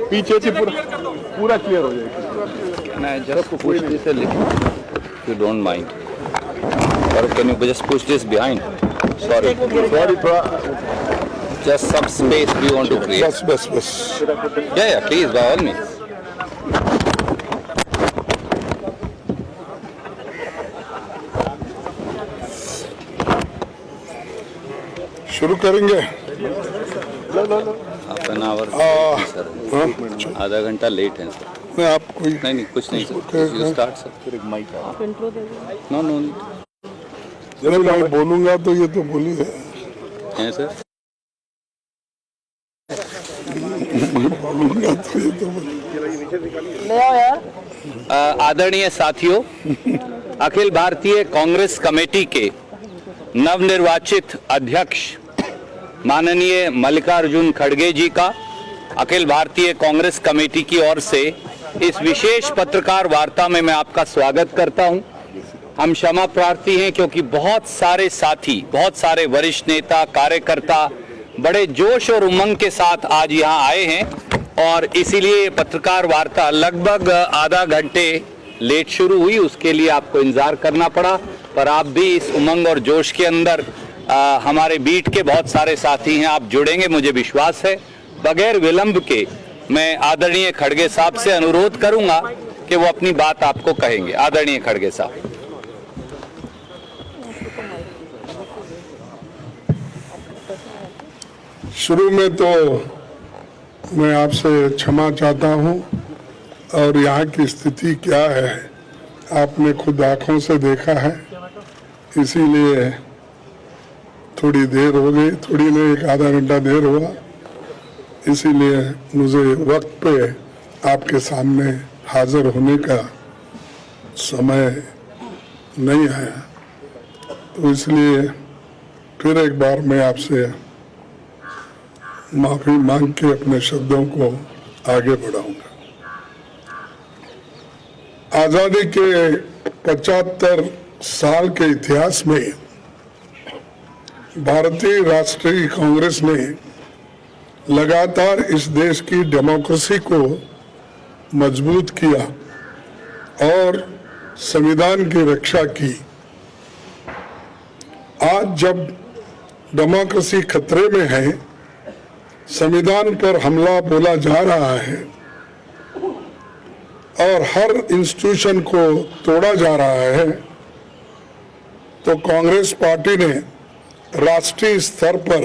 पीछे से पूरा क्लियर हो जाएगा। मैं just push this a little, if you don't mind. Or can you just push this behind? Sorry. Just some space we want to create. बस। Yeah, please, by all means. शुरू करेंगे। Half an hour sir, आधा घंटा late है sir. मैं आप कोई नहीं कुछ नहीं सर, यू स्टार्ट सर। आप इंट्रो दे दो। नो जब मैं बोलूंगा तो ये तो बोलिए हैं सर। बोलूंगा तो ये तो ले आओ यार। आदरणीय साथियों, अखिल भारतीय कांग्रेस कमेटी के नवनिर्वाचित अध्यक्ष माननीय मल्लिकार्जुन खड़गे जी का अखिल भारतीय कांग्रेस कमेटी की ओर से इस विशेष पत्रकार वार्ता में मैं आपका स्वागत करता हूं। हम क्षमा प्रार्थी हैं क्योंकि बहुत सारे साथी, बहुत सारे वरिष्ठ नेता, कार्यकर्ता बड़े जोश और उमंग के साथ आज यहां आए हैं और इसीलिए पत्रकार वार्ता लगभग आधा घंटे लेट शुरू हुई। उसके लिए आपको इंतजार करना पड़ा, पर आप भी इस उमंग और जोश के अंदर हमारे बीट के बहुत सारे साथी हैं, आप जुड़ेंगे मुझे विश्वास है। बगैर विलंब के मैं आदरणीय खड़गे साहब से अनुरोध करूंगा कि वो अपनी बात आपको कहेंगे। आदरणीय खड़गे साहब। शुरू में तो मैं आपसे क्षमा चाहता हूं और यहाँ की स्थिति क्या है आपने खुद आंखों से देखा है, इसीलिए थोड़ी देर हो गई, थोड़ी नहीं एक आधा घंटा देर हुआ, इसीलिए मुझे वक्त पे आपके सामने हाजिर होने का समय नहीं आया, तो इसलिए फिर एक बार मैं आपसे माफी मांग के अपने शब्दों को आगे बढ़ाऊंगा। आजादी के 75 साल के इतिहास में भारतीय राष्ट्रीय कांग्रेस ने लगातार इस देश की डेमोक्रेसी को मजबूत किया और संविधान की रक्षा की। आज जब डेमोक्रेसी खतरे में है, संविधान पर हमला बोला जा रहा है और हर इंस्टीट्यूशन को तोड़ा जा रहा है, तो कांग्रेस पार्टी ने राष्ट्रीय स्तर पर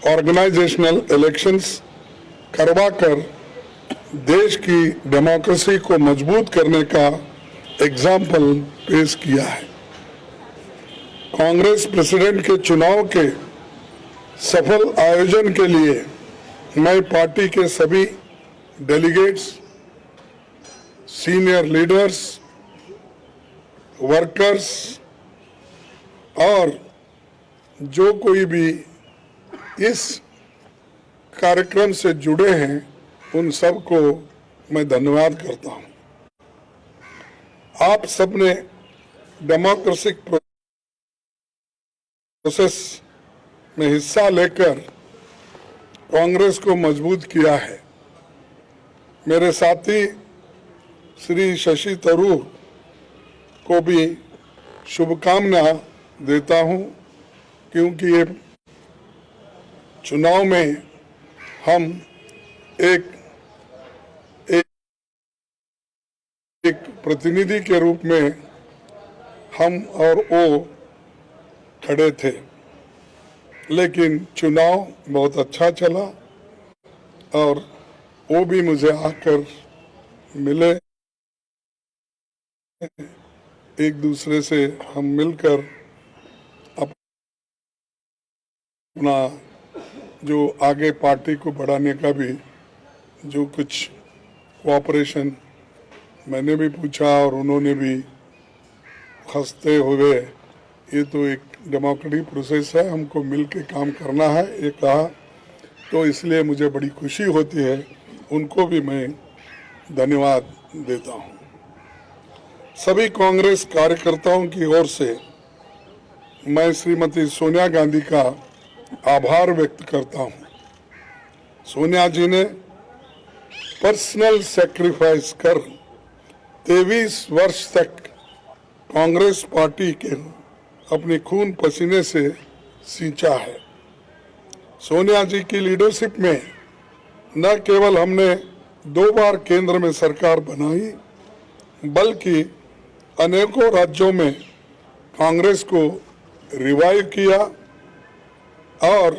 ऑर्गेनाइजेशनल इलेक्शंस करवाकर देश की डेमोक्रेसी को मजबूत करने का एग्जाम्पल पेश किया है। कांग्रेस प्रेसिडेंट के चुनाव के सफल आयोजन के लिए मैं पार्टी के सभी डेलीगेट्स, सीनियर लीडर्स, वर्कर्स और जो कोई भी इस कार्यक्रम से जुड़े हैं उन सबको मैं धन्यवाद करता हूं। आप सबने डेमोक्रेटिक प्रोसेस में हिस्सा लेकर कांग्रेस को मजबूत किया है। मेरे साथी श्री शशि थरूर को भी शुभकामना देता हूं, क्योंकि ये चुनाव में हम एक प्रतिनिधि के रूप में हम और वो खड़े थे, लेकिन चुनाव बहुत अच्छा चला और वो भी मुझे आकर मिले। एक दूसरे से हम मिलकर अपना जो आगे पार्टी को बढ़ाने का भी जो कुछ कोऑपरेशन मैंने भी पूछा और उन्होंने भी हंसते हुए, ये तो एक डेमोक्रेटिक प्रोसेस है, हमको मिल के काम करना है, ये कहा, तो इसलिए मुझे बड़ी खुशी होती है। उनको भी मैं धन्यवाद देता हूँ। सभी कांग्रेस कार्यकर्ताओं की ओर से मैं श्रीमती सोनिया गांधी का आभार व्यक्त करता हूं। सोनिया जी ने पर्सनल सैक्रिफाइस कर 23 वर्ष तक कांग्रेस पार्टी के अपने खून पसीने से सींचा है। सोनिया जी की लीडरशिप में न केवल हमने 2 बार केंद्र में सरकार बनाई, बल्कि अनेकों राज्यों में कांग्रेस को रिवाइव किया और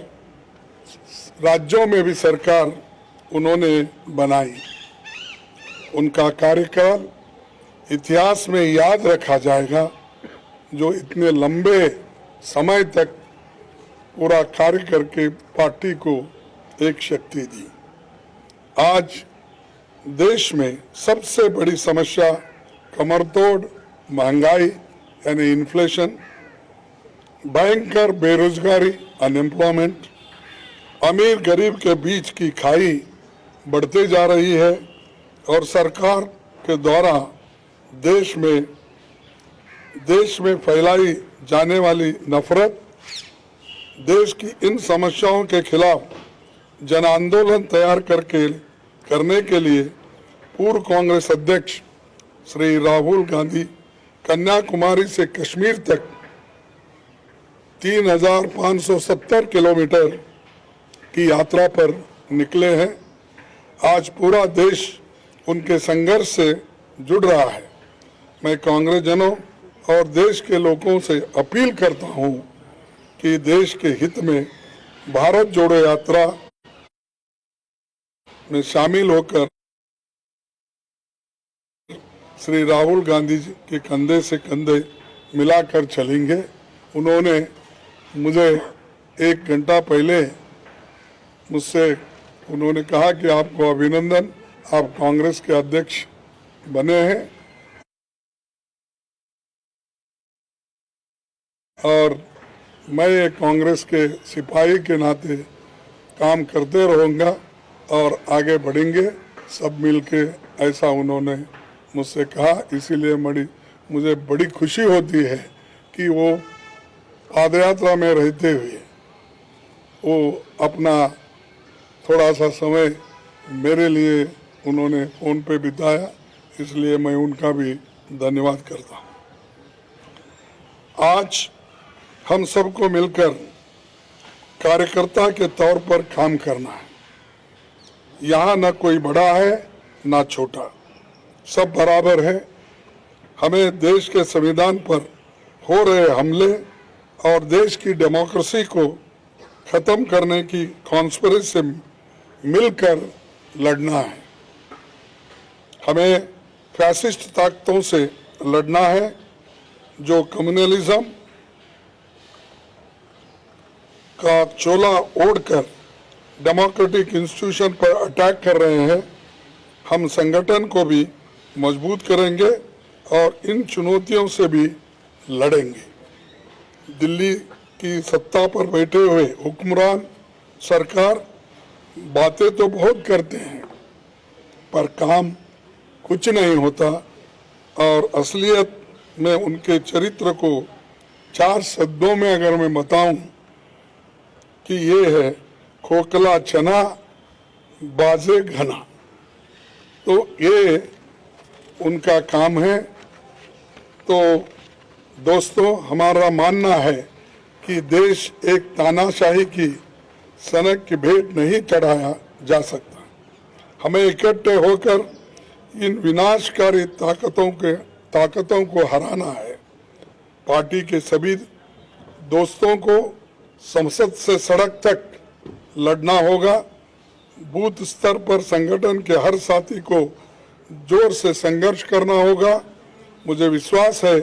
राज्यों में भी सरकार उन्होंने बनाई। उनका कार्यकाल इतिहास में याद रखा जाएगा, जो इतने लंबे समय तक पूरा कार्य करके पार्टी को एक शक्ति दी। आज देश में सबसे बड़ी समस्या कमरतोड़ महंगाई यानी इन्फ्लेशन, भयंकर बेरोजगारी अनएम्प्लॉयमेंट, अमीर गरीब के बीच की खाई बढ़ते जा रही है और सरकार के द्वारा देश में फैलाई जाने वाली नफरत। देश की इन समस्याओं के खिलाफ जन आंदोलन तैयार करने के लिए पूर्व कांग्रेस अध्यक्ष श्री राहुल गांधी कन्याकुमारी से कश्मीर तक 3,570 किलोमीटर की यात्रा पर निकले हैं। आज पूरा देश उनके संघर्ष से जुड़ रहा है। मैं कांग्रेस जनों और देश के लोगों से अपील करता हूं कि देश के हित में भारत जोड़ो यात्रा में शामिल होकर श्री राहुल गांधी जी के कंधे से कंधे मिलाकर चलेंगे। उन्होंने मुझे 1 घंटा पहले मुझसे उन्होंने कहा कि आपको अभिनंदन, आप कांग्रेस के अध्यक्ष बने हैं और मैं कांग्रेस के सिपाही के नाते काम करते रहूँगा और आगे बढ़ेंगे सब मिलके, ऐसा उन्होंने मुझसे कहा। इसीलिए मुझे बड़ी खुशी होती है कि वो पादयात्रा में रहते हुए वो अपना थोड़ा सा समय मेरे लिए उन्होंने फ़ोन पे बिताया, इसलिए मैं उनका भी धन्यवाद करता हूँ। आज हम सबको मिलकर कार्यकर्ता के तौर पर काम करना है। यहाँ न कोई बड़ा है न छोटा, सब बराबर है। हमें देश के संविधान पर हो रहे हमले और देश की डेमोक्रेसी को खत्म करने की कॉन्स्पिरेसी से मिलकर लड़ना है। हमें फैसिस्ट ताकतों से लड़ना है जो कम्युनलिज्म का चोला ओढ़कर डेमोक्रेटिक इंस्टीट्यूशन पर अटैक कर रहे हैं। हम संगठन को भी मजबूत करेंगे और इन चुनौतियों से भी लड़ेंगे। दिल्ली की सत्ता पर बैठे हुए हुक्मरान सरकार बातें तो बहुत करते हैं पर काम कुछ नहीं होता और असलियत में उनके चरित्र को 4 शब्दों में अगर मैं बताऊं कि ये है खोखला चना बाजे घना, तो ये उनका काम है। तो दोस्तों, हमारा मानना है कि देश एक तानाशाही की सनक की भेंट नहीं चढ़ाया जा सकता। हमें इकट्ठे होकर इन विनाशकारी ताकतों को हराना है। पार्टी के सभी दोस्तों को संसद से सड़क तक लड़ना होगा। बूथ स्तर पर संगठन के हर साथी को जोर से संघर्ष करना होगा। मुझे विश्वास है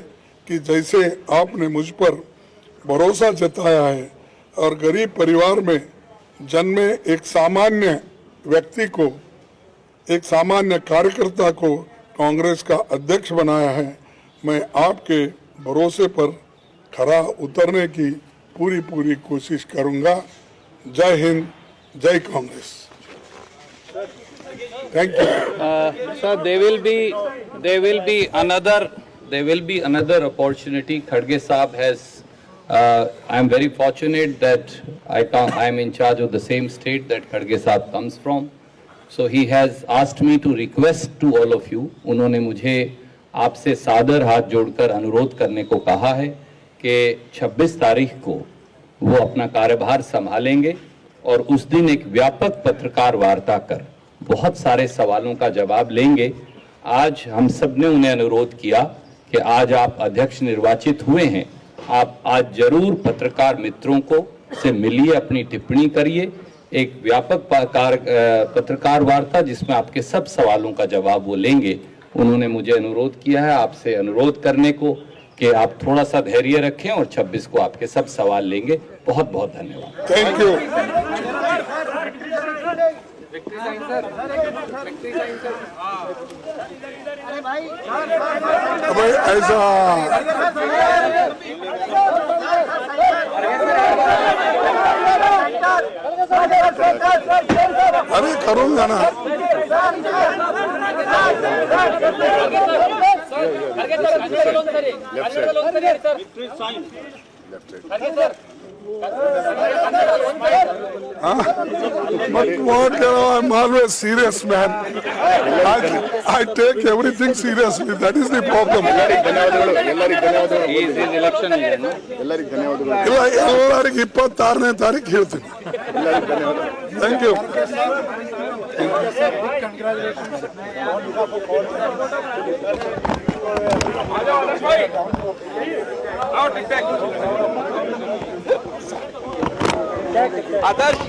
कि जैसे आपने मुझ पर भरोसा जताया है और गरीब परिवार में जन्मे एक सामान्य व्यक्ति को, एक सामान्य कार्यकर्ता को कांग्रेस का अध्यक्ष बनाया है, मैं आपके भरोसे पर खरा उतरने की पूरी कोशिश करूंगा। जय हिंद, जय Congress. Thank you. Sir, there will be another there will be another opportunity. Khadge Saab has, I am very fortunate that I am in charge of the same state that Khadge Saab comes from. So he has asked me to request to all of you. उन्होंने मुझे आपसे सादर हाथ जोड़कर अनुरोध करने को कहा है कि 26 तारीख को वो अपना कार्यभार संभालेंगे और उस दिन एक व्यापक पत्रकार वार्ता कर बहुत सारे सवालों का जवाब लेंगे। आज हम सब ने उन्हें अनुरोध किया कि आज आप अध्यक्ष निर्वाचित हुए हैं, आप आज जरूर पत्रकार मित्रों को से मिलिए, अपनी टिप्पणी करिए, एक व्यापक पत्रकार वार्ता जिसमें आपके सब सवालों का जवाब वो लेंगे। उन्होंने मुझे अनुरोध किया है आपसे अनुरोध करने को कि आप थोड़ा सा धैर्य रखें और 26 को आपके सब सवाल लेंगे। बहुत बहुत धन्यवाद। Thank you. भाई ऐसा अरे करूंगा ना। But what, I'm always serious, man. I take everything seriously. That is the problem. ಎಲ್ಲರಿಗೆ 26ನೇ ತಾರೀಕು ಹೇಳ್ತೀನಿ. Thank you. आदर्श